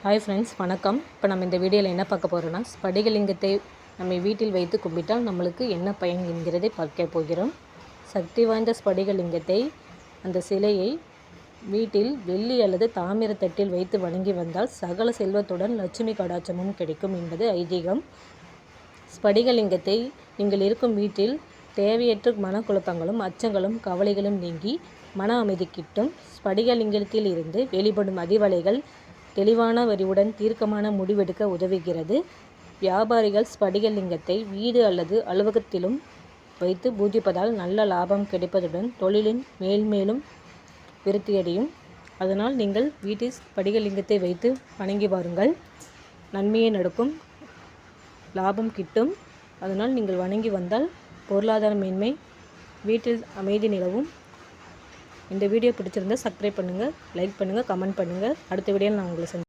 Hi friends, வணக்கம். இப்போ நம்ம இந்த வீடியோவில் என்ன பார்க்க போகிறோன்னா, ஸ்படிகலிங்கத்தை நம்ம வீட்டில் வைத்து கும்பிட்டால் நம்மளுக்கு என்ன பயன் என்கிறதை பார்க்க போகிறோம். சக்தி வாய்ந்த ஸ்படிகலிங்கத்தை, அந்த சிலையை வீட்டில் வெள்ளி அல்லது தாமிர தட்டில் வைத்து வணங்கி வந்தால் சகல செல்வத்துடன் லட்சுமி கடாட்சமும் கிடைக்கும் என்பது ஐதீகம். ஸ்படிகலிங்கத்தை நீங்கள் இருக்கும் வீட்டில் தேவையற்ற மனக்குழப்பங்களும் அச்சங்களும் கவலைகளும் நீங்கி மன அமைதி கிட்டும். ஸ்படிகலிங்கத்தில் இருந்து வெளிப்படும் அதிவலைகள் தெளிவான வரிவுடன் தீர்க்கமான முடிவெடுக்க உதவுகிறது. வியாபாரிகள் ஸ்படிகலிங்கத்தை வீடு அல்லது அலுவலகத்திலும் வைத்து பூஜிப்பதால் நல்ல லாபம் கிடைப்பதுடன் தொழிலின் மேல்மேலும் விருத்தியடையும். அதனால் நீங்கள் வீட்டில் ஸ்படிகலிங்கத்தை வைத்து வணங்கி வாருங்கள். நன்மையே நடக்கும், லாபம் கிட்டும். அதனால் நீங்கள் வணங்கி வந்தால் பொருளாதார மேன்மை, வீட்டில் அமைதி நிலவும். இந்த வீடியோ பிடிச்சிருந்தால் சப்ஸ்கிரைப் பண்ணுங்கள், லைக் பண்ணுங்கள், கமெண்ட் பண்ணுங்கள். அடுத்த வீடியோவில் நான் உங்களை